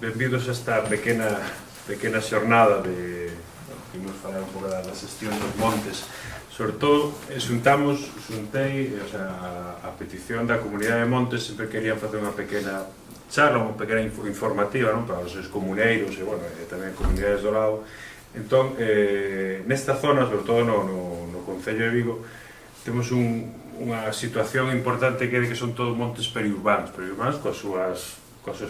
benvidos a esta pequena xornada de imos falar un pouco da xestión dos montes. Sobre todo, xuntei a petición da comunidade de Montes, sempre querían facer unha pequena charla, unha pequena informativa, non? Para os seus comuneiros e, bueno, tamén comunidades do lado. Entón, nesta zona, sobre todo no Concello de Vigo, temos unha situación importante que é que son todos montes periurbanos coas súas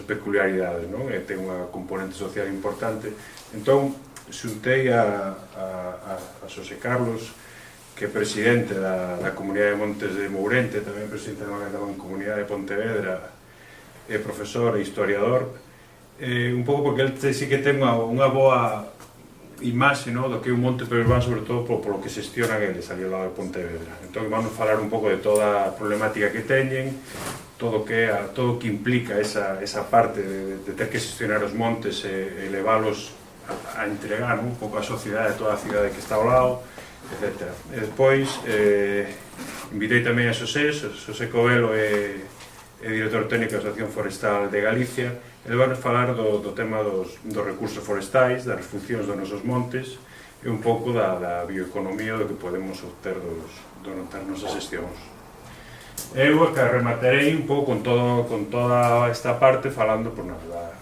peculiaridades, non? E ten unha componente social importante. Entón, xuntei a Xosé Carlos, que é presidente da Comunidade de Montes de Mourente, tamén presidente da Comunidade de Pontevedra, é profesor e historiador, un pouco porque ele sí que ten unha boa imaxe do que é un monte periurbano, sobre todo polo que xestionan eles ali ao lado de Pontevedra. Entón, vamos falar un pouco de toda a problemática que teñen, todo o que implica esa parte de ter que xestionar os montes e leválos a entregar un pouco a sociedade, toda a cidade que está ao lado, etc. E despois invitei tamén a Xosé Covelo, é director técnico da Asociación Forestal de Galicia. Ele vai nos falar do tema dos recursos forestais, das funcións dos nosos montes e un pouco da bioeconomía do que podemos obter das nosas xestións. Eu que rematarei un pouco con toda esta parte falando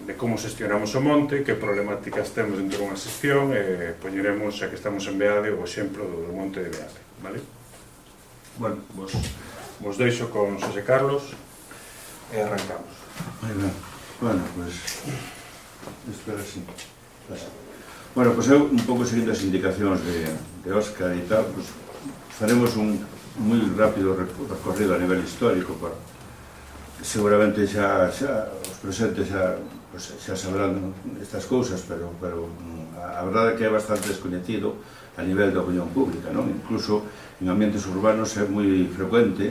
de como xestionamos o monte, que problemáticas temos dentro dunha xestión, e poñeremos, xa que estamos en Beade, o exemplo do monte de Beade, vale? Bueno, vos deixo con Xosé Carlos e arrancamos. Moi ben. Bueno, pois espera así. Bueno, pois eu un pouco seguindo as indicacións de Óscar e tal, pois faremos un moi rápido recorrido a nivel histórico, seguramente xa os presentes xa sabrán estas cousas, pero a verdade é que é bastante descoñecido a nivel da opinión pública, non? Incluso en ambientes urbanos é moi frecuente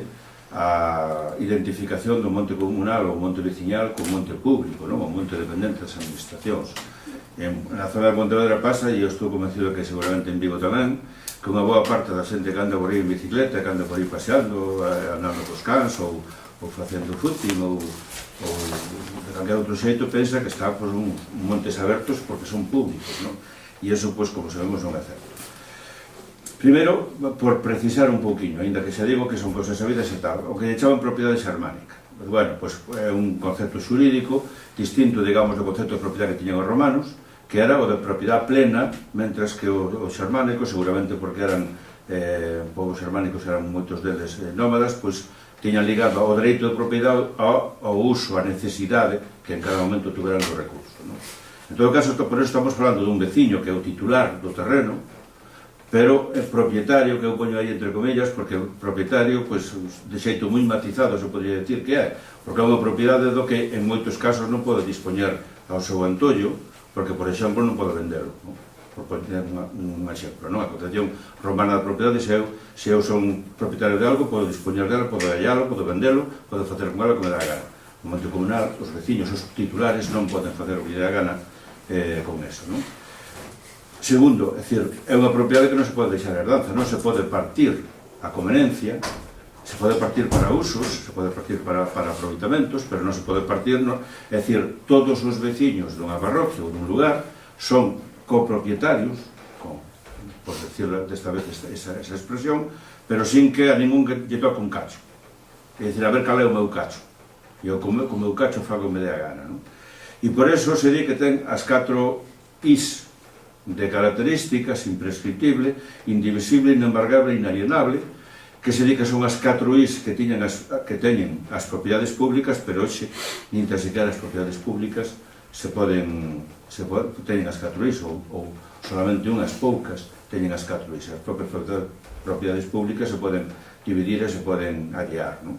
a identificación do monte comunal ou monte veciñal con monte público, non? O monte dependente das administracións. Na zona de Pontevedra pasa, e eu estou convencido que seguramente en Vigo tamén, que unha boa parte da xente que anda por aí en bicicleta, que anda por aí paseando, andando cos cans, ou facendo footing, ou de calquer outro xeito, pensa que está por montes abertos porque son públicos, non? E iso, pois, como sabemos, non é certo. Primeiro, por precisar un pouquinho, ainda que xa digo que son cosas sabidas e tal, o que lle chaman propiedade xermánica. Bueno, pois é un concepto xurídico distinto, digamos, do concepto de propiedade que tiñan os romanos, que era o de propiedade plena, mentras que o xermánico, seguramente porque eran povos xermánicos, eran moitos deles nómadas, pois tiñan ligado ao dereito de propiedade ao uso, a necesidade que en cada momento tuveran os recursos. En todo caso, por eso estamos falando dun veciño que é o titular do terreno, pero é propietario, que eu poño aí entre comillas, porque o propietario, pois, de xeito moi matizado se podría decir que é, porque é unha propiedade do que en moitos casos non pode dispoñer ao seu antollo, porque, por exemplo, non pode vendelo, non? Por poñer un exemplo, non? A concepción romana da propiedade, se eu son propietario de algo, podo dispoñer dela, podo hallalo, podo vendelo, podo facer con ela o que me dá a gana. No monte comunal, os veciños, os titulares, non poden facer o que lle dá a gana con eso, non? Segundo, é dicir, é unha propiedade que non se pode deixar herdanza, non se pode partir a conveniencia, se pode partir para usos, se pode partir para aproveitamentos, pero non se pode partir, é dicir, todos os veciños dunha parroquia ou dun lugar son copropietarios, por decirlo desta vez esa expresión, pero sin que a ningún lle toque un cacho. É dicir, a ver cal é o meu cacho. E eu co meu cacho fago me dé a gana, non? E por eso se di que ten as 4 Is de características: imprescriptible, indivisible, inembargable e inalienable, que se di que son as 4 Is que teñen as propiedades públicas, pero hoxe, nin tan sequera as propiedades públicas teñen as 4 Is, ou solamente unhas poucas teñen as 4 Is. As propias propiedades públicas se poden dividir e se poden allear, non?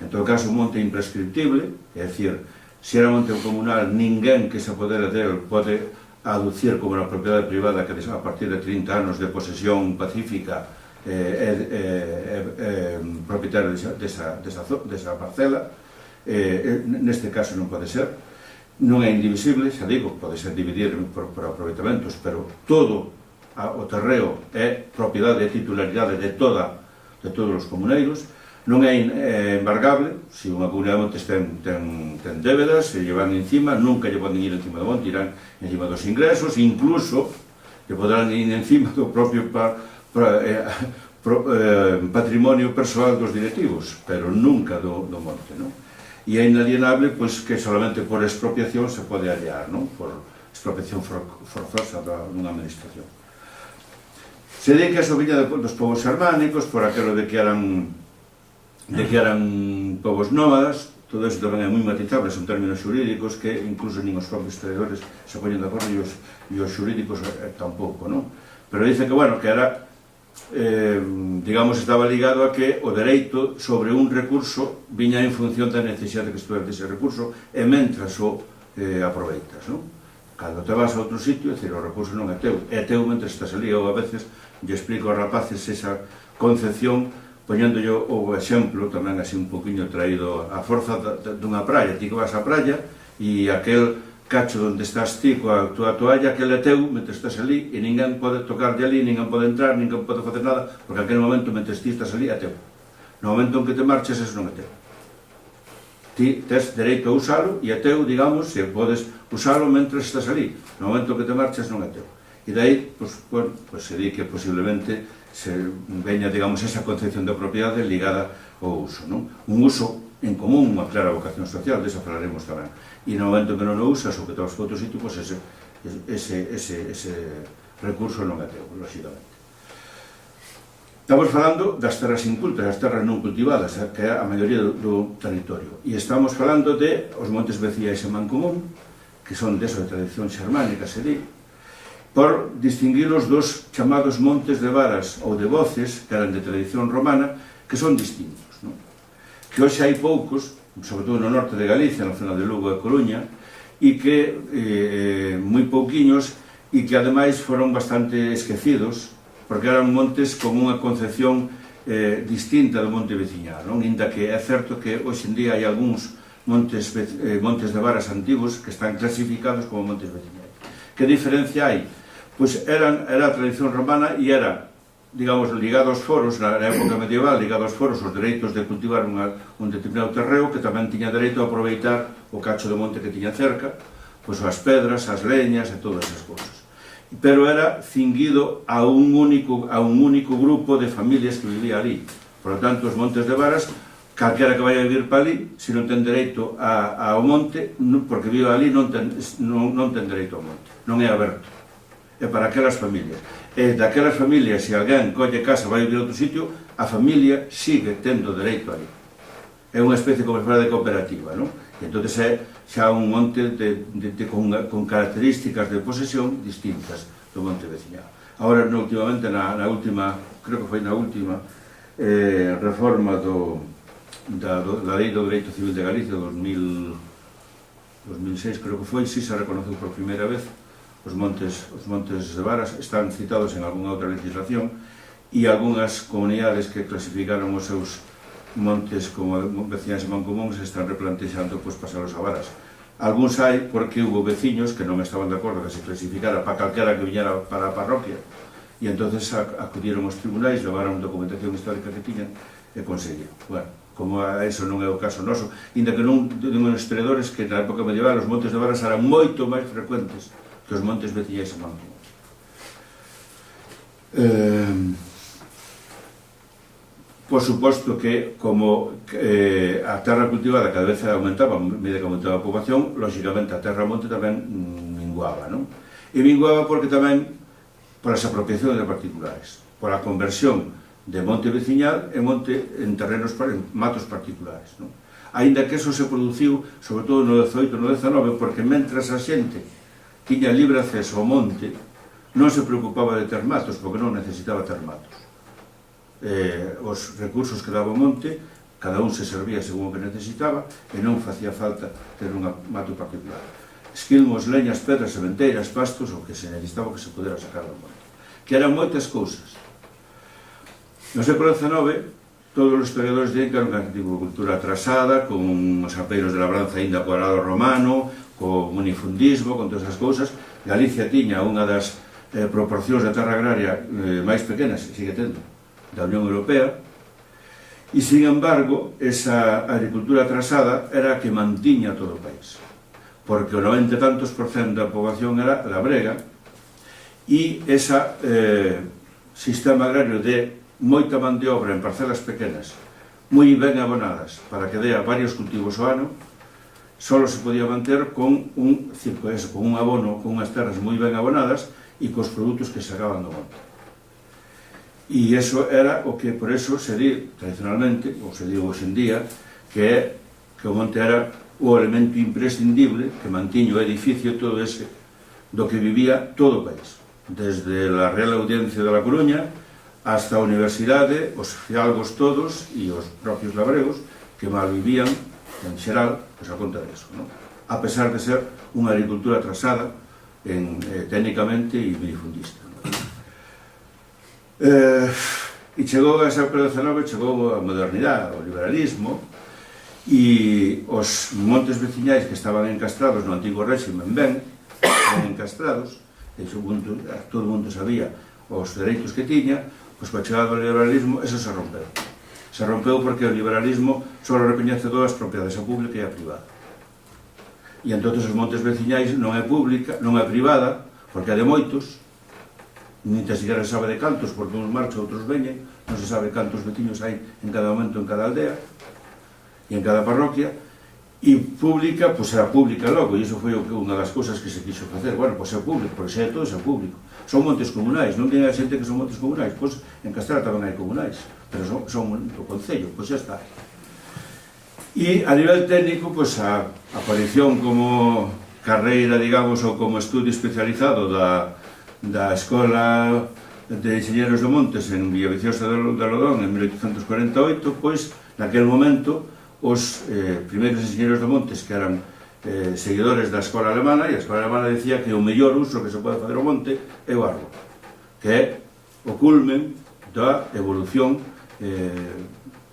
En todo caso, un monte imprescriptible, é dicir, se era monte comunal, ninguén que se apodere del pode aducir como na propiedade privada que a partir de 30 anos de posesión pacífica é propietario desa parcela. Neste caso non pode ser, non é indivisible, xa digo, pode ser dividir por aproveitamentos, pero todo o terreo é propiedade e titularidade de todos os comuneiros. non é embargable. Se unha comunidade de montes ten débedas, se lle van encima, nunca lle poden ir encima do monte, irán encima dos ingresos, incluso lle podrán ir encima do propio patrimonio persoal dos directivos, pero nunca do monte, non? E é inalienable, pois, que solamente por expropiación se pode allear, non? Por expropiación forzosa dunha administración. Se di que a viña dos povos xermánicos, por aquelo de que eran povos nómadas. Todo iso tamén é moi matizable, son términos xurídicos que incluso nin os propios historiadores se poñen de acordo e os xurídicos tampouco, non? Pero dice que, bueno, que era, digamos, estaba ligado a que o dereito sobre un recurso viña en función da necesidade que estuve dese recurso e mentras o aproveitas, non? Cando te vas a outro sitio, é dicir, o recurso non é teu mentras estás ali. Eu a veces lle explico aos rapaces esa concepción poñéndolle o exemplo tamén así un poquinho traído a forza dunha praia. Ti que vas á praia e aquel cacho onde estás ti coa tua toalla, aquel é teu mentre estás ali e ninguén pode tocarlle ali, ninguén pode entrar, ninguén pode facer nada, porque aquel momento mentre ti estás ali é teu. No momento en que te marches, eso non é teu. Ti tes dereito a usalo e é teu, digamos, se podes usalo mentre estás ali. No momento que te marches non é teu. E dai, bueno, se di que posiblemente se veña, digamos, esa concepción de propiedade ligada ao uso, non? Un uso en común, unha clara vocación social, desa falaremos tamén. E no momento que non o usas ou que te vas para outro sitio, pois ese recurso non é teu, lógicamente. Estamos falando das terras incultas, das terras non cultivadas, que é a maioría do territorio. E estamos falando de os montes veciais e Mancomún, que son deso de tradición xermánica, se di, por distinguilos dos chamados montes de varas ou de voces, que eran de tradición romana, que son distintos, non? Que hoxe hai poucos, sobre todo no norte de Galicia, na zona de Lugo e Coruña, e que moi pouquiños, e que ademais foron bastante esquecidos, porque eran montes con unha concepción distinta do monte veciñal, non? Inda que é certo que hoxe en día hai algúns montes de varas antigos que están clasificados como montes veciñais. Que diferencia hai? Pois era a tradición romana e era, digamos, ligado aos foros, na época medieval, ligado aos foros, os dereitos de cultivar un determinado terreo, que tamén tiña dereito a aproveitar o cacho de monte que tiña cerca, pois as pedras, as leñas e todas esas cousas. Pero era cinguido a un único grupo de familias que vivía ali. Por lo tanto, os montes de varas, calquera que vai a vivir para ali, se non ten dereito ao monte, porque vive ali, non ten dereito ao monte, non é aberto. É para aquelas familias. E daquelas familias, se alguén colle casa e vai vivir a outro sitio, a familia sigue tendo dereito ali. É unha especie como de cooperativa, non? E entón é xa un monte con características de posesión distintas do monte veciñal. Agora, últimamente, na última, creo que foi na última reforma da Lei do Dereito Civil de Galicia, 2006, creo que foi, si se reconoceu por primeira vez. Os montes de varas están citados en algunha outra legislación e algunhas comunidades que clasificaron os seus montes como veciñas e mancomuns están replantexando pasalos a varas. Algúns hai porque hubo veciños que non estaban de acordo que se clasificara para calquera que viñera para a parroquia e entonces acudieron aos tribunais, levaron documentación histórica que tiñan e conseguiron. Bueno, como eso non é o caso noso, inda que non digo os historiadores que na época medieval os montes de varas eran moito máis frecuentes que os montes veciñais e mancomuns. Por suposto que, como a terra cultivada cada vez aumentaba, a medida que aumentaba a poboación, lógicamente a terra monte tamén minguaba, non? E minguaba porque tamén por as apropiacións de particulares, por a conversión de monte veciñal en matos particulares, non? Aínda que eso se produciu, sobre todo no 18 e no 19, porque mentras a xente tiña libre acceso ao monte, non se preocupaba de ter matos, porque non necesitaba ter matos. Os recursos que daba o monte, cada un se servía según o que necesitaba, e non facía falta ter un mato particular. Esquilmos, leñas, pedras, sementeiras, pastos, o que se necesitaba que se pudera sacar do monte. Que eran moitas cousas. No século XIX, todos os historiadores dicen que era unha agricultura atrasada, con os apeiros de labranza ainda por lado romano, con unifundismo, con todas as cousas. Galicia tiña unha das proporcións de terra agraria máis pequenas, sigue tendo, da Unión Europea, E, sin embargo, esa agricultura atrasada era a que mantiña todo o país, porque o 90 e tantos % da poboación era labrega, e ese sistema agrario de moita man de obra en parcelas pequenas, moi ben abonadas, para que dea varios cultivos ao ano, só se podía manter con un abono, con unhas terras moi ben abonadas e cos produtos que sacaban do monte. E iso era o que, por eso, se di tradicionalmente, ou se di hoxe en día, que o monte era o elemento imprescindible que mantiño o edificio todo ese do que vivía todo o país, desde a Real Audiencia de La Coruña hasta a Universidade, os fialgos todos e os propios labregos que mal vivían, en xeral, a conta deso, non? A pesar de ser unha agricultura atrasada técnicamente e minifundista. E chegou a esa época XIX, chegou a modernidade, o liberalismo, e os montes veciñais que estaban encastrados no antigo réximen ben encastrados, todo o mundo sabía os dereitos que tiña, pois coa chegada do liberalismo eso se rompeu. Se rompeu porque o liberalismo só recoñece dúas propiedades, a pública e a privada. E entón os montes veciñais non é pública, non é privada, porque é de moitos, nin te siquiera se sabe de cantos, porque uns marchan, outros veñen, non se sabe cantos veciños hai en cada momento en cada aldea e en cada parroquia, e pública, pois era pública logo, e iso foi unha das cousas que se quixo facer. Bueno, pois é público, porque se é todo, é público. Son montes comunais, non ten a xente que son montes comunais, pois en Castrelo tamén hai comunais, pero son do Concello, pois xa está. E a nivel técnico, pois a aparición como carreira, digamos, ou como estudio especializado da Escola de Enxeñeros de Montes en Villaviciosa de Lodón en 1848, pois, naquel momento, os primeiros enxeñeros de Montes que eran seguidores da Escola Alemana, e a Escola Alemana decía que o mellor uso que se pode facer ao monte é o árbol, que é o culmen da evolución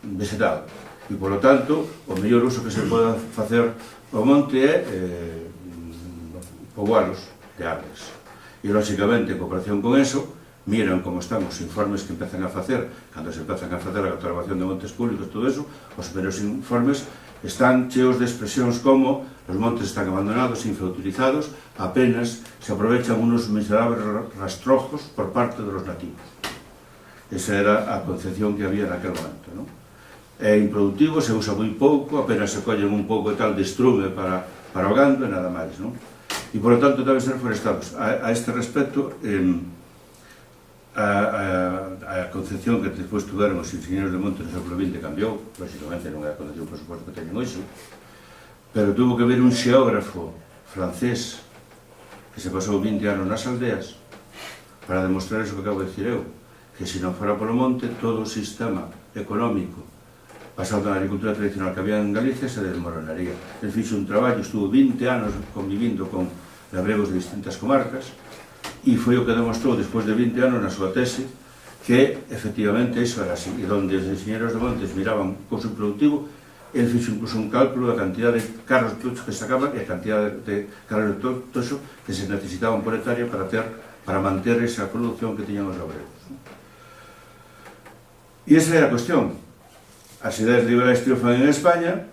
vegetal. E, polo tanto, o mellor uso que se pode facer ao monte é poboalos de árboles. E, lóxicamente, en comparación con eso, miran como están os informes que empezan a facer, cando se empezan a facer a catalogación de montes públicos, todo eso, os primeros informes están cheos de expresións como os montes están abandonados, infrautilizados, apenas se aprovechan unos miserables rastrojos por parte de los nativos. Esa era a concepción que había naquel momento, non? É improductivo, se usa moi pouco, apenas se collen un pouco de tal de estrume para o gando e nada máis, non? E, por lo tanto, deben ser forestados. A este respecto, a concepción que despois tuveron os enxeñeros de monte no século XX cambiou, lógicamente non é a concepción, por suposto, que teñen hoxe, pero tuvo que ver un xeógrafo francés que se pasou 20 anos nas aldeas para demostrar eso que acabo de dicir eu, que se non fora polo monte, todo o sistema económico basado na agricultura tradicional que había en Galicia se desmoronaría. El fixo un traballo, estuvo 20 anos convivindo con labregos de distintas comarcas, e foi o que demostrou despois de 20 anos na súa tese que efectivamente iso era así, e onde os enxeñeros de montes miraban o custo productivo, el fixo incluso un cálculo da cantidad de carros de tocho que sacaban e a cantidad de carros de tocho que se necesitaban por hectárea para manter esa producción que tiñan os labregos. E esa é a cuestión. As ideas liberais triunfan en España,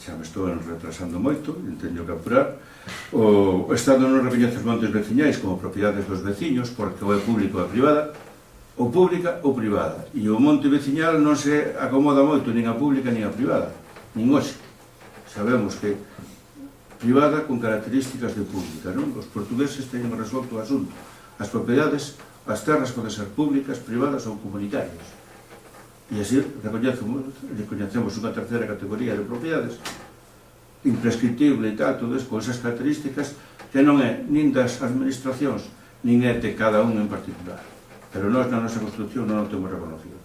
xa me estou retrasando moito, teño que apurar. O Estado non recoñece os montes veciñais como propiedades dos veciños porque ou é público ou é privada, ou pública ou privada, e o monte veciñal non se acomoda moito nin a pública nin a privada, nin hoxe. Sabemos que privada con características de pública, non? Os portugueses teñen resolto o asunto. As propiedades, as terras poden ser públicas, privadas ou comunitarias, e así recoñecemos unha terceira categoría de propiedades imprescriptible e tal, todo eso, con esas características que non é nin das administracións nin é de cada un en particular, pero nós na nosa construcción non o temos reconocido.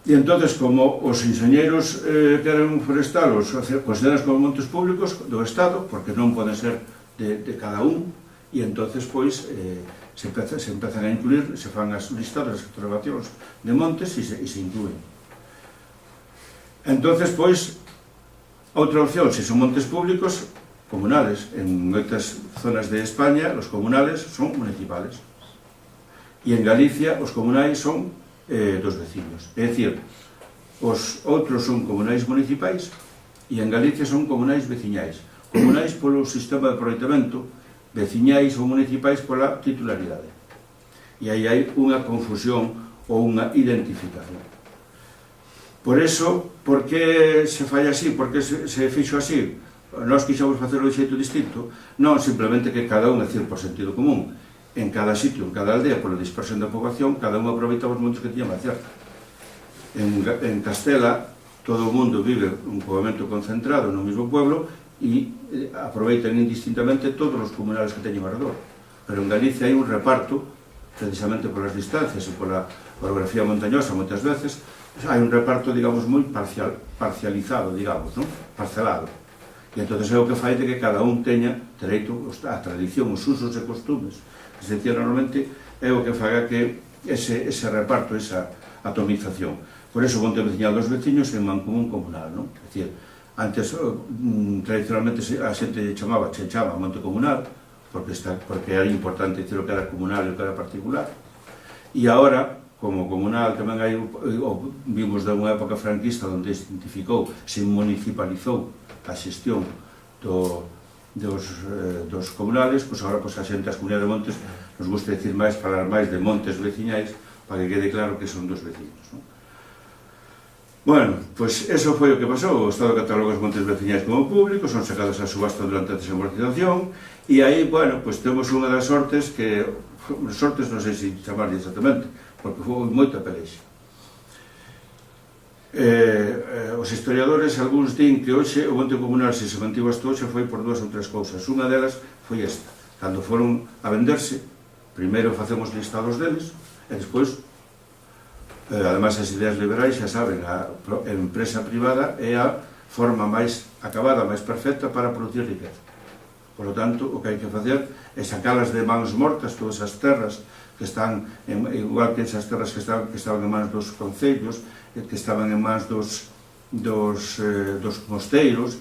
E entonces, como os enxeñeiros queren forestalos considerados como montes públicos do Estado, porque non poden ser de cada un, e entonces pois se empezan a incluir, se fan as listadas, as catalogacións de montes e se incluen. Entonces, pois, outra opción, se son montes públicos, comunales. En moitas zonas de España, os comunales son municipales. E en Galicia, os comunais son dos veciños. É dicir, Os outros son comunais municipais e en Galicia son comunais veciñais. Comunais polo sistema de aproveitamento, veciñais ou municipais pola titularidade. E aí hai unha confusión ou unha identificación. Por eso, por que se falla así? Por que se fixo así? Nós quixemos facerlo de xeito distinto? Non, simplemente que cada un, é dicir, por sentido común, en cada sitio, en cada aldea, pola dispersión da poboación, cada un aproveitaba os montes que tiña máis cerca. En Castela, todo o mundo vive un poboamento concentrado no mesmo pueblo e aproveitan indistintamente todos os comunales que teñen alrededor. Pero en Galicia hai un reparto, precisamente polas distancias e pola orografía montañosa, moitas veces, hai un reparto, digamos, moi parcializado, digamos, non? Parcelado. E entón é o que fai de que cada un teña dereito á tradición, os usos e costumes. Es decir, normalmente é o que faga que ese reparto, esa atomización. Por eso o monte veciñal dos veciños é mancomún comunal, non? É dicir, antes, tradicionalmente, a xente chama monte comunal, porque era importante dicir o que era comunal e o que era particular. E agora, como comunal, tamén hai, vimos de unha época franquista onde se identificou, se municipalizou a xestión dos comunales, pois agora a xente das comunidades de montes nos gusta decir máis, falar máis de montes veciñais, para que quede claro que son dos veciños, non? Bueno, pois eso foi o que pasou. O Estado cataloga os montes veciñais como públicos, son sacados a subasta durante a desamortización, e aí, bueno, pois temos unha das sortes que, sortes non sei se chamarlle exactamente, porque foi moita pelexa. Os historiadores, algúns din que hoxe o monte comunal, se se mantivo hasta hoxe, foi por dúas ou tres cousas. Unha delas foi esta: cando foron a venderse, primeiro facemos listados deles, e despois, ademais, as ideas liberais, xa saben, a empresa privada é a forma máis acabada, máis perfecta para producir riqueza. Por lo tanto, o que hai que facer é sacalas de mans mortas, todas as terras que están, igual que esas terras que estaban en mans dos concellos, que estaban en mans dos mosteiros,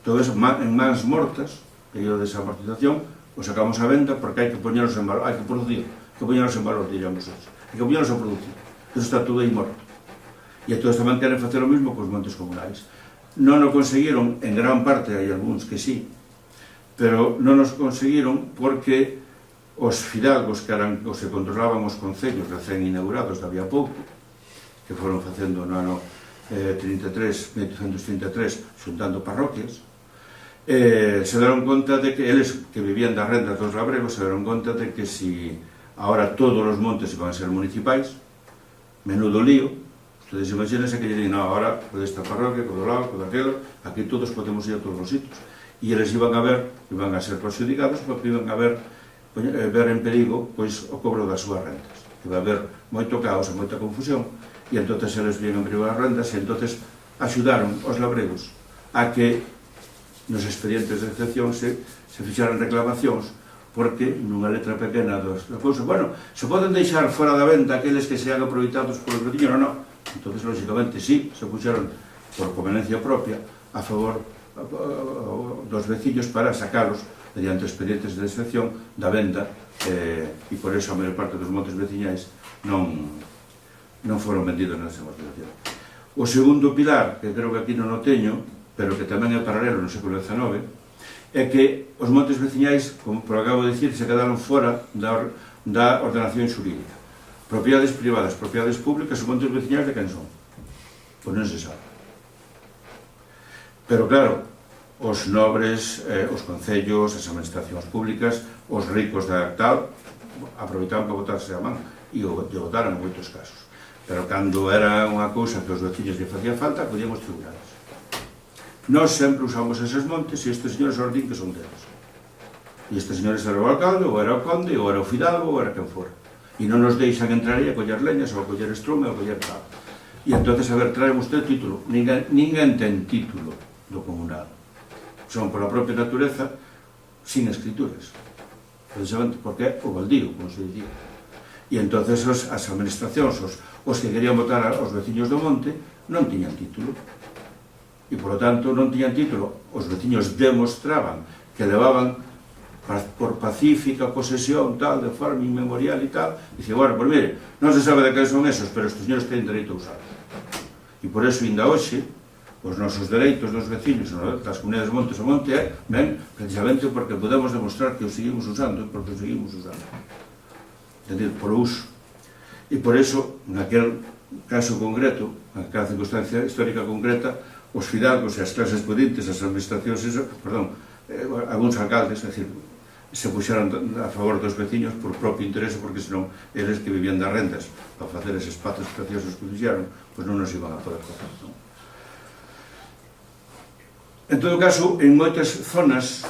todo eso en mans mortas, período de desamortización, o sacamos a venda porque hai que poñerlos en valor, hai que producir, hai que poñerlos en valor, diríamos hoxe, hai que poñerlos a producir. Eso está todo aí morto. E entón tamén queren facer o mesmo cos montes comunais. Non o conseguiron, en gran parte, hai algúns que sí, pero non os conseguiron porque os fidalgos que eran os que controlaban os concellos recén inaugurados de había pouco, que foron facendo no ano 1833, xuntando parroquias, se deron conta de que eles que vivían das rendas dos labregos se deron conta de que si ahora todos os montes iban a ser municipais, menudo lío. Ustedes imagínense que lle din, no, ahora con esta parroquia, con o lado, con aquelo, aquí todos podemos ir a todos os sitios. E eles iban a ser perjudicados porque iban a ver en perigo pois o cobro das súas rentas. Iba a haber moito caos e moita confusión, e entón eles vienen en perigo das rentas, e entón axudaron os labregos a que nos expedientes de excepción se fixaran reclamacións, porque nunha letra pequena dos cousa, bueno, se poden deixar fora da venta aqueles que sean aproveitados polos veciños ou non. Entón, lógicamente, sí, se puxeron por conveniencia propia a favor dos veciños para sacalos mediante expedientes de excepción da venda, e por eso a maior parte dos montes veciñais non foron vendidos na desamortización. O segundo pilar, que creo que aquí non o teño, pero que tamén é paralelo no século XIX, é que os montes veciñais, como acabo de dicir, se quedaron fora da ordenación xurídica. Propiedades privadas, propiedades públicas, os montes veciñais de quen son? Pois non se sabe. Pero claro, os nobres, os concellos, as administracións públicas, os ricos da tal, aproveitaban para botarse a man, e o botaron en moitos casos. Pero cando era unha cousa que os veciños lle facía falta, acudían aos tribunales. Nós sempre usamos eses montes e estes señores os din que son deles. E estes señores era o alcalde, ou era o conde, ou era o fidalgo, ou era quen fora. E non nos deixan entrar aí a coller leñas, ou a coller estrume, ou a coller tal. E entón, a ver, trae usted título. Ninguén ten título do comunal. Son, por a propia natureza, sin escrituras. Precisamente porque é o baldío, como se dicía. E entón, as administracións, os que querían votar aos veciños do monte, non tiñan título. E, por lo tanto, non tiñan título. Os veciños demostraban que levaban por pacífica posesión, tal, de forma inmemorial e tal, e dice, bueno, pues mire, non se sabe de que son esos, pero estes señores teñen dereito a usar. E E por eso, ainda hoxe, os nosos dereitos dos vecinos das comunidades de montes ao monte ven precisamente porque podemos demostrar que os seguimos usando e porque os seguimos usando. Entendido? Por uso. E por eso, naquel caso concreto, naquela circunstancia histórica concreta, os fidalgos e as clases pudientes, as administracións, algúns alcaldes, é dicir, se puxeron a favor dos veciños por propio interese, porque senón eles que vivían das rentas para facer eses espazos preciosos que fixeron, pois non nos iban a poder facer, non? En todo caso, en moitas zonas,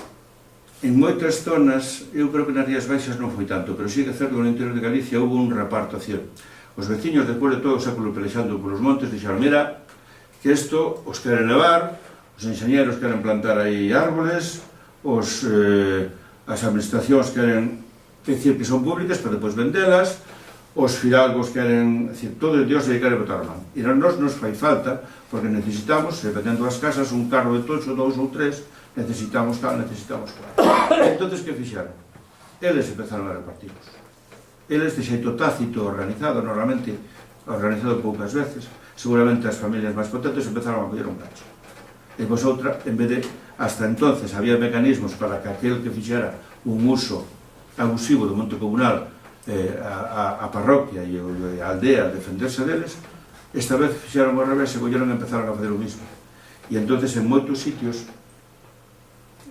eu creo que nas Rías Baixas non foi tanto, pero sí que é certo que no interior de Galicia houve un reparto así. Os veciños, despois de todo o século pelexando polos montes, dixeron, mira, que isto os queren levar, os enxeñeros queren plantar aí árboles, as administracións queren decir que son públicas para depois vendelas, os fidalgos queren, decir, todo Dios se quere botar a man. E a nós nos fai falta, porque necesitamos, dependendo das casas, un carro de tocho, 2 ou 3, necesitamos tal, necesitamos cual. Entonces, que fixaron? Eles empezaron a repartirlos. Eles de xeito tácito, organizado, normalmente organizado poucas veces, seguramente as familias máis potentes empezaron a coller un cacho. E pois outra, en vez de, hasta entonces había mecanismos para que aquel que fixera un uso abusivo do monte comunal, a parroquia e a aldea defenderse deles, esta vez fixeron ao revés e colleron e empezaron a fazer o mismo. E entonces en moitos sitios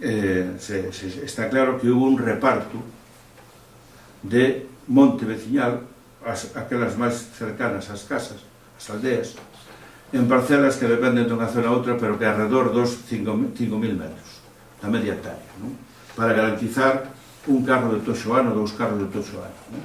está claro que hubo un reparto de monte veciñal, aquelas máis cercanas ás casas, ás aldeas, en parcelas que dependen dunha zona a outra, pero que alrededor dos 5.000 metros da media hectárea, non? Para garantizar un carro de toxo ano, 2 carros de toxo ano, non?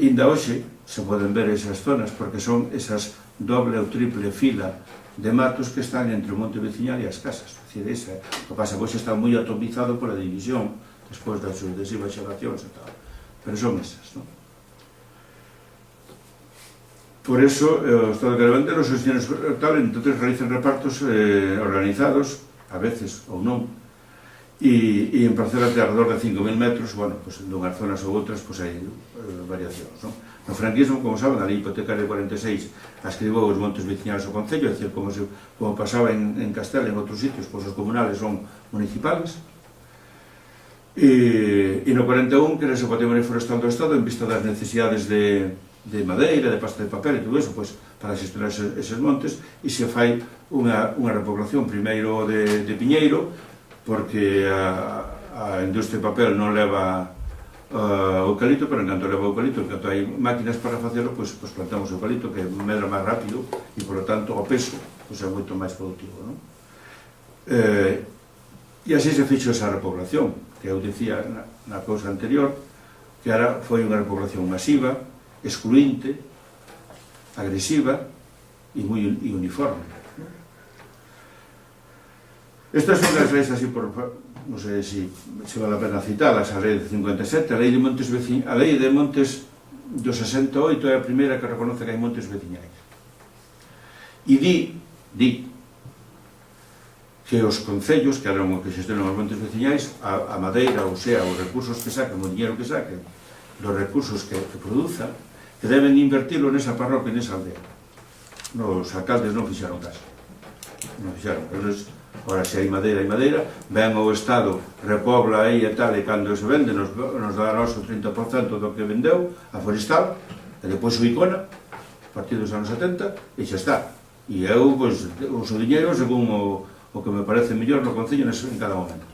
Inda hoxe se poden ver esas zonas porque son esas doble ou triple fila de matos que están entre o monte veciñal e as casas. O que pasa, hoxe está moi atomizado pola división despois das sucesivas xeracións e tal, pero son esas, non? Por eso, o Estado de Carabente, os señores tal, entonces realizan repartos organizados, a veces ou non, e en parcelas de alrededor de 5.000 metros, bueno, pues dunhas zonas ou outras, pues hai variacións, non? No franquismo, como saben, a lei hipotecaria 46 ascribou os montes veciñales ao Concello, é dicir, como pasaba en Castela e en outros sitios, pues os comunales son municipales, e no 41, que era o patrimonio forestal do Estado, en vista das necesidades de madeira, de pasta de papel e todo eso, pues, para gestionar eses montes, e se fai unha repoblación primeiro de piñeiro, porque a industria de papel non leva eucalipto, pero en canto leva eucalipto, en canto hai máquinas para facelo, pues plantamos eucalipto, que medra máis rápido, e, por lo tanto, o peso é moito máis productivo, non? E así se fixo esa repoblación, que eu dicía na cousa anterior, que ahora foi unha repoblación masiva, excluinte, agresiva e moi uniforme. Estas son as leis así por... non sei se vale a pena citalas, a lei de 57, a lei de montes do 68 é a primeira que reconoce que hai montes veciñais. E di que os concellos, que eran os que xestionan os montes veciñais, a madeira, ou sea, os recursos que saquen, o dinheiro que saquen, dos recursos que produzan, que deben invertirlo nesa parroquia e nesa aldea. Os alcaldes non fixaron caso. Non fixaron. Ora, se hai madeira, ven o Estado, repobla aí e tal, e cando se vende, nos dá a nós o 30% do que vendeu, a forestal, e depois o Icona, a partir dos anos 70, e xa está. E eu, pois, uso diñeiro según o que me parece mellor no Concello en cada momento.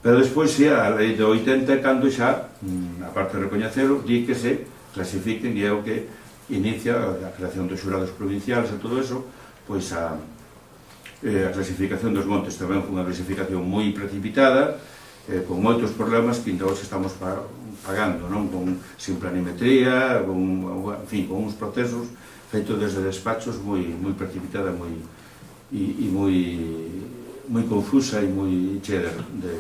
Pero despois, se a lei de 80, cando xa, a parte de recoñecelo, di que se clasifiquen, e é o que inicia a creación dos xurados provinciales e todo eso, pois a clasificación dos montes tamén foi unha clasificación moi precipitada, con moitos problemas que ainda hoxe estamos pagando, non? Sin planimetría, en fin, con uns procesos feitos desde despachos moi precipitada e moi confusa e moi chea de...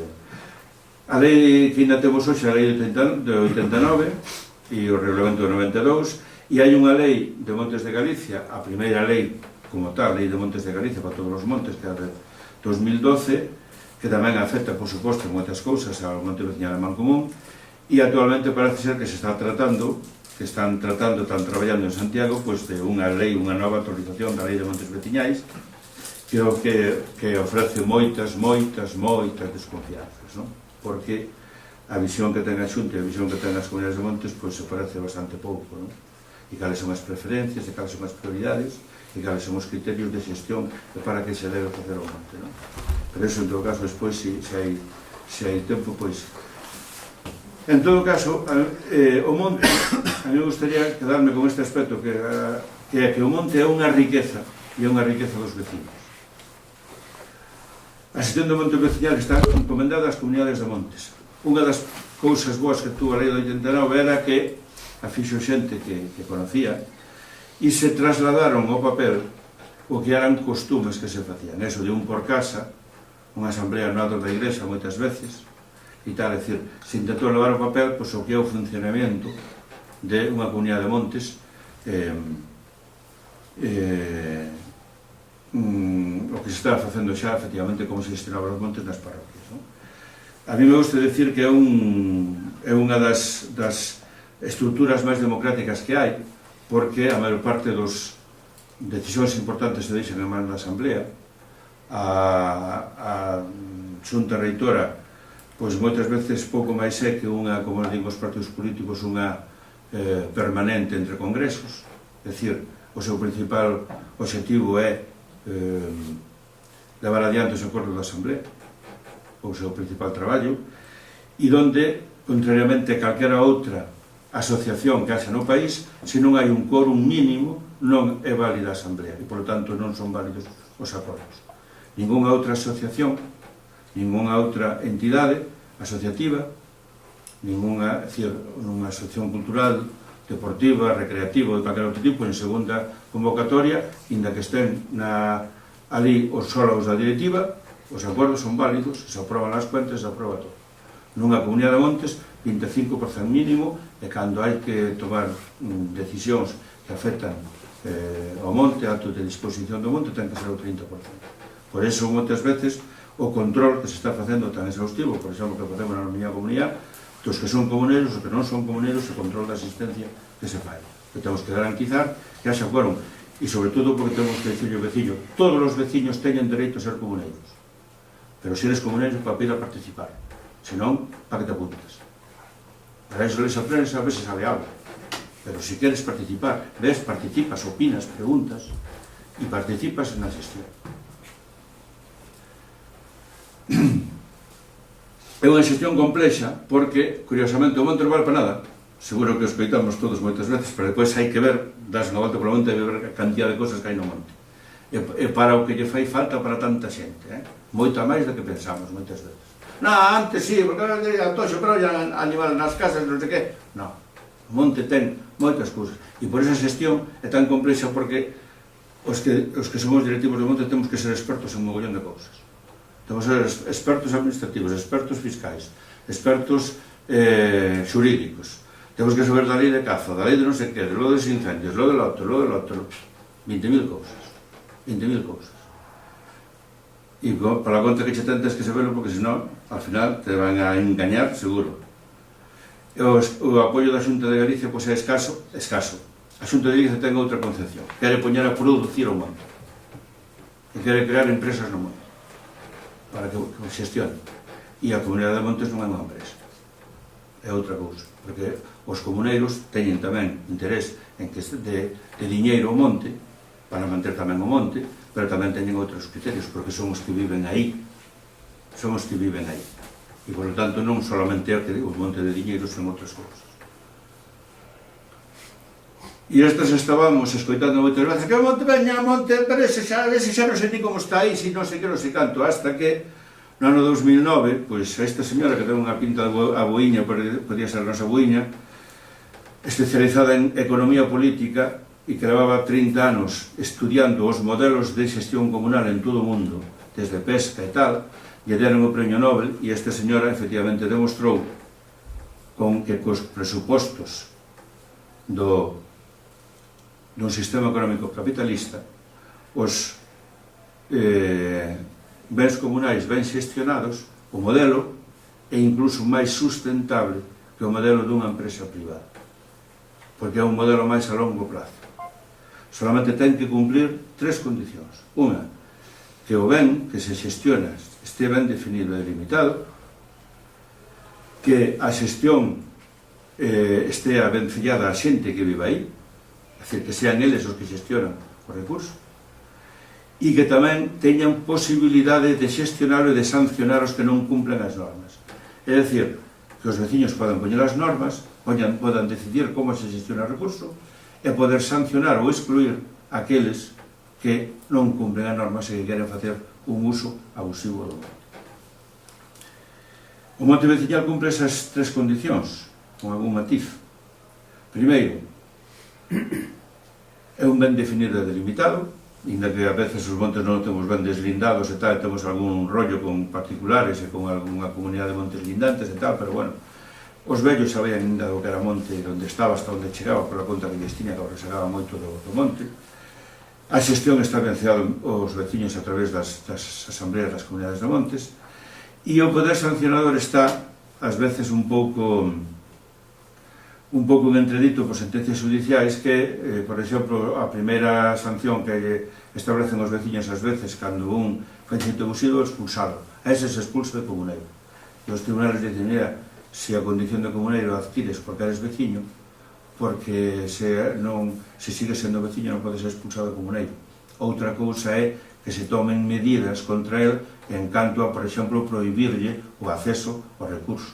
A lei que ainda temos hoxe, a lei de 89, e o regulamento do 92, e hai unha lei de Montes de Galicia, a primeira lei como tal, lei de Montes de Galicia para todos os montes, que é de 2012, que tamén afecta, por suposto, moitas cousas ao monte veciñal e mancomún, e actualmente parece ser que se está tratando que están traballando en Santiago, pois de unha nova autorización da lei de montes veciñais, que ofrece moitas desconfianzas, non? Porque a visión que ten a Xunta e a visión que ten as comunidades de montes pois se parece bastante pouco, non? E cales son as preferencias, e cales son as prioridades, e cales son os criterios de xestión e para que se debe facer o monte, non? Pero eso, en todo caso, despois, se hai tempo, pois... En todo caso, o monte, a mí me gustaría quedarme con este aspecto, que é que o monte é unha riqueza, e é unha riqueza dos vecinos. A xestión do monte veciñal está encomendada ás comunidades de montes. Unha das cousas boas que tuvo a lei do 89 era que a fixo xente que conocía e se trasladaron ao papel o que eran costumes que se facían. Eso de un por casa, unha asamblea no lado da igrexa moitas veces, e tal, é dicir, se intentou levar ao papel pois, o que é o funcionamento de unha comunidade de montes, o que se está facendo xa, efectivamente, como se gestionaban os montes nas parroquias, non? A mí me gusta decir que é unha das estruturas máis democráticas que hai, porque a maior parte dos decisións importantes se deixan en man da Asamblea. A Xunta Reitora, pois moitas veces pouco máis é que unha, como digo os partidos políticos, unha permanente entre congresos, é dicir, o seu principal objetivo é levar adiante os acordos da Asamblea, o seu principal traballo, e donde, contrariamente a calquera outra asociación que haxa no país, se non hai un quórum mínimo, non é válida a Asamblea, e, por lo tanto, non son válidos os acordos. Ninguna outra asociación, ninguna outra entidade asociativa, ninguna asociación cultural, deportiva, recreativa, de calquera outro tipo, en segunda convocatoria, inda que estén ali os sólogos da directiva, os acordos son válidos, se aproban as cuentas, se aproba todo. Nunha comunidade de montes, 25% mínimo, e cando hai que tomar decisións que afectan ao monte, acto de disposición do monte, ten que ser o 30%. Por eso, moitas veces, o control que se está facendo tan exhaustivo, por exemplo, que facemos na miña comunidade, dos que son comuneiros, os que non son comuneiros, o control da asistencia que se fai. Que temos que garantizar que haxa quórum, e sobre todo porque temos que decirle ao veciño, todos os veciños teñen dereito a ser comuneiros. Pero se eres comuneiro, para ir a participar. Se non, para que te apuntas. Para iso les a prensa, a veces sabe algo. Pero se queres participar, ves, participas, opinas, preguntas, e participas na xestión. É unha xestión complexa, porque, curiosamente, o monte non vale para nada. Seguro que o escoitamos todos moitas veces, pero depois hai que ver, das unha volta polo monte, e ver a cantidad de cosas que hai no monte. E para o que lle fai falta para tanta xente, moita máis do que pensamos moitas veces. Antes sí, porque ahora a toxo, pero hai animales nas casas, non sei que. Non, o monte ten moitas cousas, e por esa xestión é tan complexa, porque os que somos directivos do monte temos que ser expertos en un mogollón de cousas. Temos que ser expertos administrativos, expertos fiscais, expertos xurídicos, temos que saber da lei de caza, da lei de non sei que, de lo dos incendios, lo del outro, 20.000 cousas. 20.000 cousas. E para a conta que che tentes que saberlo, porque senón, al final, te van a engañar, seguro. O apoio da Xunta de Galicia pois é escaso. A Xunta de Galicia ten outra concepción. Quere poñer a producir o monte. E quere crear empresas no monte. Para que xestione. E a comunidade de montes non é unha empresa. É outra cousa. Porque os comuneiros teñen tamén interés en que de diñeiro o monte, para manter tamén o monte, pero tamén teñen outros criterios, porque son os que viven aí. E, por lo tanto, non solamente é o monte de diñeiro, son outras cousas. E estas estábamos escoitando moitas veces, que o monte veña, monte, pero ese xa non sei ni como está aí, si non sei que, non sei canto, hasta que no ano 2009, pois esta señora que ten unha pinta de aboiña, podía ser a nosa aboiña, especializada en economía política, e que levaba 30 anos estudiando os modelos de xestión comunal en todo o mundo, desde pesca e tal, lle deron o premio Nobel, e esta señora efectivamente demostrou con que cos presupostos dun sistema económico capitalista os bens comunais ben xestionados, o modelo é incluso máis sustentable que o modelo dunha empresa privada. porque é un modelo máis a longo prazo. Solamente ten que cumplir 3 condicións. Unha, que o ben que se xestiona este ben definido e delimitado, que a xestión estea vencellada a xente que vive aí, é dicir, que sean eles os que xestionan o recurso, e que tamén teñan posibilidade de xestionar e de sancionar os que non cumplen as normas. É dicir, que os veciños podan poñer as normas, podan decidir como se xestiona o recurso e poder sancionar ou excluir aqueles que non cumplen as normas e que queren facer un uso abusivo do monte. O monte veciñal cumpre esas 3 condicións, con algún matiz. Primeiro, é un ben definido e delimitado, ainda que a veces os montes non temos ben deslindados e tal, temos algún rollo con particulares e con algunha comunidade de montes lindantes e tal, pero bueno, os vellos sabían ainda do que era monte, onde estaba, hasta onde chegaba, por a conta que lles tiña, que resegaba moito do monte. A xestión está venciada aos veciños a través das asambleas das comunidades de montes, e o poder sancionador está, ás veces, un pouco en entredito por sentencias judiciais que, por exemplo, a primeira sanción que establecen os veciños ás veces cando un fai xeito abusivo é expulsado. A ese se expulsa de comuneiro. E os tribunales dicen, mira, se a condición de comuneiro adquires porque eres veciño, porque se sigue sendo veciño non pode ser expulsado de comuneiro. Outra cousa é que se tomen medidas contra el en canto a, por exemplo, prohibirlle o acceso ao recurso.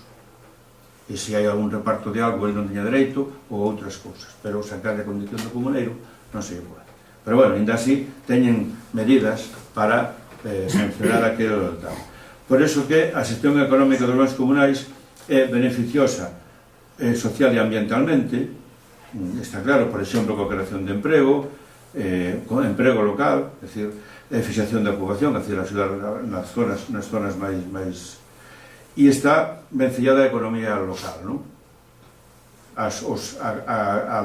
E se hai algún reparto de algo ele non teña dereito ou outras cousas, pero sacar a condición do comuneiro non se pode. Pero bueno, ainda así teñen medidas para sancionar aquilo tal. Por eso que a xestión económica dos bens comunais é beneficiosa social e ambientalmente, está claro, por exemplo, coa creación de emprego, con emprego local, é dicir, fixación da poboación, é dicir, axudar nas zonas máis e está vencellada a economía local, non?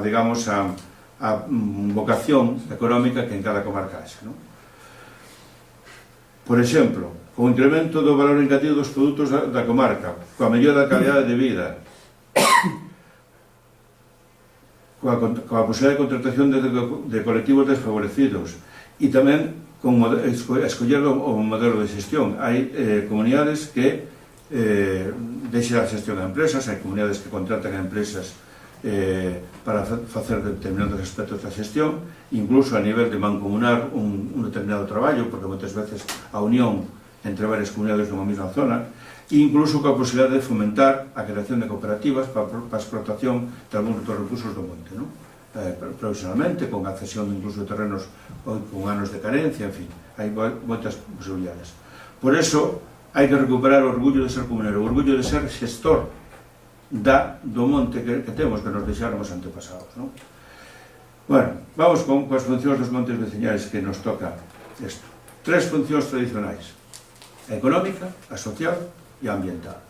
Digamos, a vocación económica que en cada comarca haxa, non? Por exemplo, o incremento do valor engadido dos produtos da comarca, coa mellora da calidade de vida, coa posibilidade de contratación de colectivos desfavorecidos e tamén con escoller o modelo de xestión. Hai comunidades que deixa a xestión a empresas, hai comunidades que contratan a empresas para facer determinados aspectos da xestión, incluso a nivel de mancomunar un determinado traballo, porque moitas veces a unión entre varias comunidades nunha mesma zona, e incluso coa posibilidade de fomentar a creación de cooperativas para a explotación de algúns dos recursos do monte, non? Profesionalmente, con accesión incluso de terrenos con anos de carencia, en fin, hai moitas posibilidades. Por eso, hai que recuperar o orgullo de ser comunero, o orgullo de ser xestor do monte que temos, que nos deixaron os antepasados, non? Bueno, vamos con as funcións dos montes veciñais que nos toca isto. 3 funcións tradicionais: a económica, a social e a ambiental.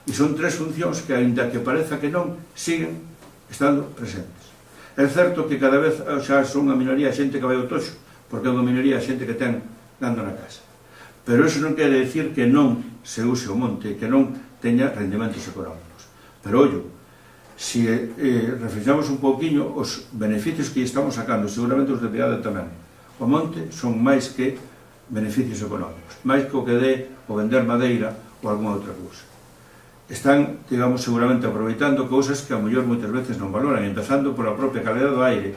E son 3 funcións que, aínda que pareza que non, siguen estando presentes. É certo que cada vez xa son unha minoría a xente que vai ao toxo, porque é unha minoría a xente que ten gando na casa. Pero iso non quere dicir que non se use o monte, que non teña rendimentos económicos. Pero, ollo, se reflexamos un pouquiño os beneficios que estamos sacando, seguramente os de Piedade tamén, o monte son máis que beneficios económicos, máis que o que dé o vender madeira ou alguna outra cousa. Están, digamos, seguramente aproveitando cousas que a mellor moitas veces non valoran, empezando pola propia calidad do aire,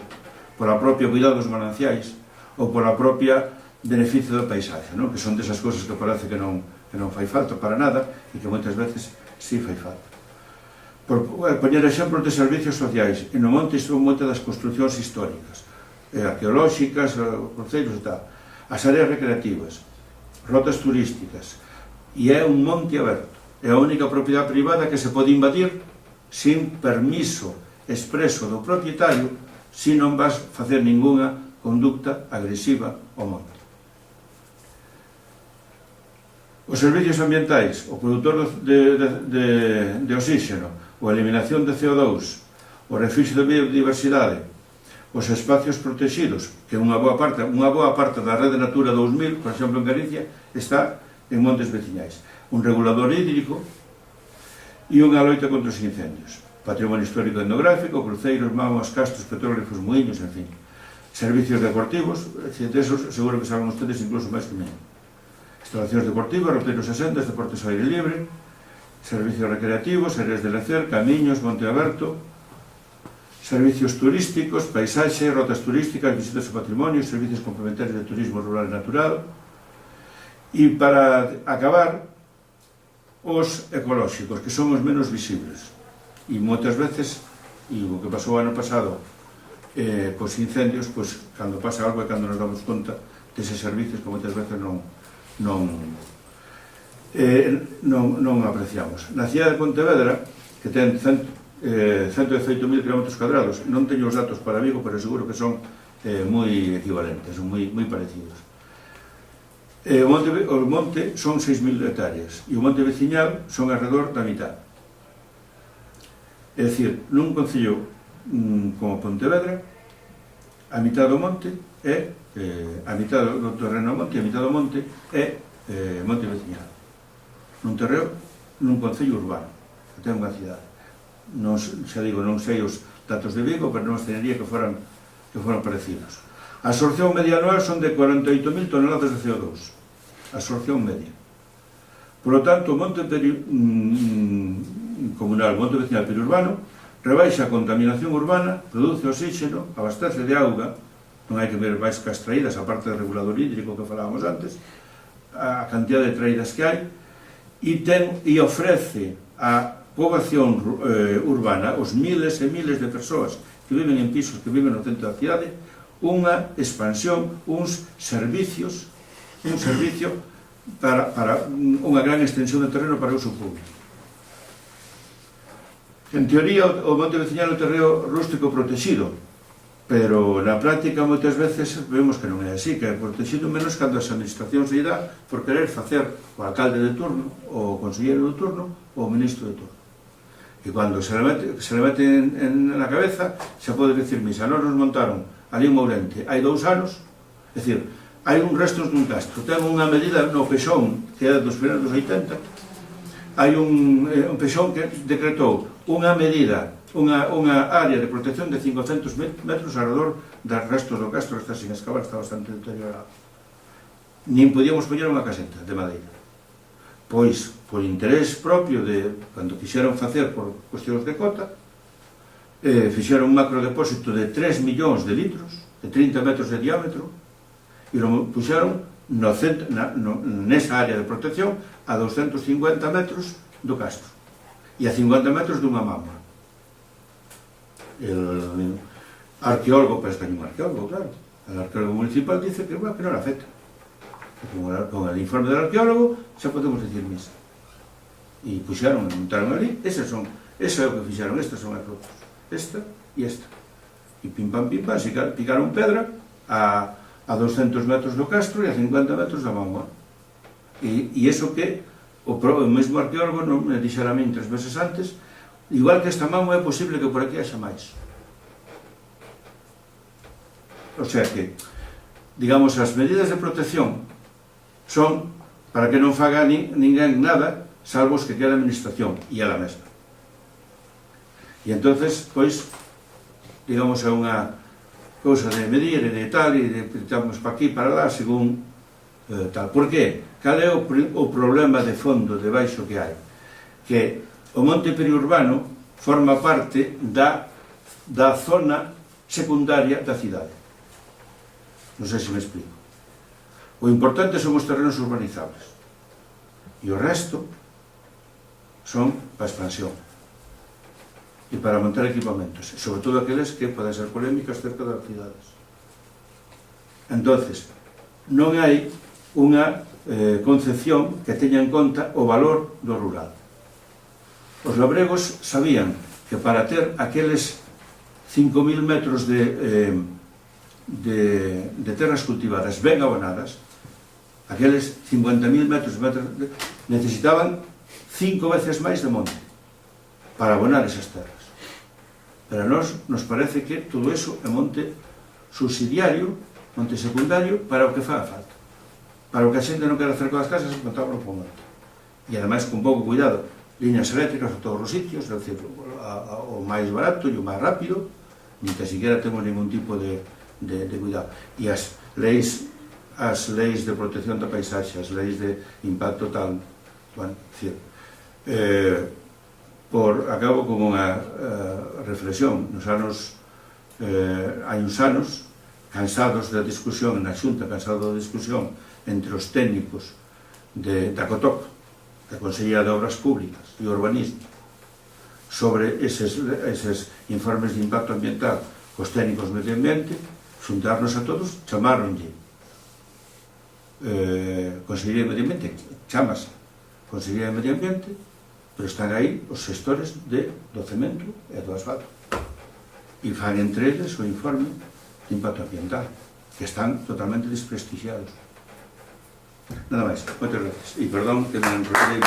pola propia cuidado dos mananciais ou pola propia beneficio da paisaxe, non? Que son desas cousas que parece que non fai falta para nada e que moitas veces sí fai falta. Por poñer exemplos de servicios sociais, e no monte son moitas das construcións históricas, arqueolóxicas, concellos e tal, as áreas recreativas, rotas turísticas, e é un monte aberto. É a única propiedade privada que se pode invadir sin permiso expreso do propietario se non vas facer ningunha conducta agresiva ao monte. Os servicios ambientais, o produtor de oxígeno, a eliminación de CO2, o refixo de biodiversidade, os espacios protegidos, que unha boa parte da rede Natura 2000, por exemplo en Galicia, está en montes veciñais. Un regulador hídrico e unha loita contra os incendios. patrimonio histórico e etnográfico, cruceiros, mamos, castros, petróglifos, muiños, en fin. Servicios deportivos, de esos seguro que saben ustedes incluso máis que mí. Instalacións deportivas, roteiros e sendas, deportes ao aire libre, servicios recreativos, áreas de lecer, camiños, monte aberto, servicios turísticos, paisaxe, rotas turísticas, visitas ao patrimonio, servicios complementarios de turismo rural e natural. E para acabar, os ecolóxicos, que son os menos visibles. E moitas veces, e o que pasou ano pasado, cos incendios, cando pasa algo é cando nos damos conta deses servicios que moitas veces non apreciamos. Na cidade de Pontevedra, que ten 118.000 km², non teño os datos para Vigo, pero seguro que son moi equivalentes, son moi parecidos. O monte son 6.000 hectáreas e o monte veciñal son alrededor da mitad. É dicir, nun concello como Pontevedra, a mitad do monte é a mitad do terreno monte e a mitad do monte é monte veciñal. Nun terreo, nun concello urbano, que ten unha cidade. Xa digo, non sei os datos de Vigo, pero non tenería que foran parecidos. A absorción media anual son de 48.000 toneladas de CO2. A absorción media. Por lo tanto, o monte comunal, o monte vecinal periurbano, rebaixa a contaminación urbana, produce oxígeno, abastece de auga, non hai que ver máis que as traídas, a parte do regulador hídrico que falábamos antes, a cantidad de traídas que hai, e ofrece a poboación urbana, os miles e miles de persoas que viven en pisos, que viven no centro da cidade, unha expansión, uns servicios, un servicio para unha gran extensión de terreno para uso público. En teoría, o monte veciñal é un terreo rústico protegido, pero na práctica moitas veces vemos que non é así, que é protegido menos cando as administracións se dá por querer facer o alcalde de turno, o conselleiro de turno, ou o ministro de turno. E cando se le mete na cabeza, xa pode dicir misa, nos montaron ali en Mourente hai 2 anos, é dicir, hai un restos dun castro, ten unha medida no Pexón, que é dos finais dos 80, hai un Pexón que decretou unha medida, unha área de protección de 500 metros alrededor dos restos do castro, que está sin excavar, está bastante deteriorado. Nin podíamos poñer unha caseta de madeira. Pois, por interés propio de, cando quixeron facer por cuestións de cota, fixeron un macrodepósito de 3 millóns de litros, de 30 metros de diámetro, e lo puxeron nesa área de protección a 250 metros do castro e a 50 metros dunha mama. El arqueólogo, pero está un arqueólogo, claro, el arqueólogo municipal dice que non afecta. Con el informe del arqueólogo xa podemos dicir misa. E puxeron, montaron ali, eso é o que fixeron, estas son as rotas, esta e esta. E pim pam, picaron pedra a 200 metros do castro e a 50 metros da mama. E iso que o mesmo arqueólogo non me dixera a min 3 meses antes, igual que esta mama é posible que por aquí haxa máis. O sea que, digamos, as medidas de protección son para que non faga ninguén nada, salvo os que queda a administración e ela mesma. E entonces, pois, digamos, é unha cousa de medir e de tal, e de estamos para aquí, para lá, según tal. Por que? Cal é o problema de fondo, de baixo que hai? Que o monte periurbano forma parte da zona secundaria da cidade. Non sei se me explico. O importante son os terrenos urbanizables. E o resto son para expansión. E para montar equipamentos, sobre todo aqueles que poden ser polémicas cerca das cidades. Entonces, non hai unha concepción que teña en conta o valor do rural. Os labregos sabían que para ter aqueles 5.000 metros de terras cultivadas ben abonadas, aqueles 50.000 metros necesitaban 5 veces máis de monte para abonar esas terras. Pero a nos parece que todo eso é monte subsidiario, monte secundario, para o que faga falta. Para o que a xente non quere hacer con as casas, montámoslo por monte. E ademais, con pouco cuidado, liñas eléctricas a todos os sitios, é dicir, a o máis barato e o máis rápido, ni que siquiera temos ningún tipo de cuidado. E as leis de protección da paisaxe, as leis de impacto tal, bueno, acabo como unha reflexión. Nos anos, hai uns anos, cansados da discusión na Xunta, cansados da discusión entre os técnicos da COTOC, da Consellería de Obras Públicas e Urbanismo, sobre eses informes de impacto ambiental cos técnicos do medio ambiente, xuntarnos a todos, chamaronlle Consellería de Medio Ambiente, chamase Consellería de Medio Ambiente, pero están aí os xestores do cemento e do asfalto, e fan entre eles o informe de impacto ambiental, que están totalmente desprestigiados. Nada máis, moitas gracias. E perdón que me enrollei.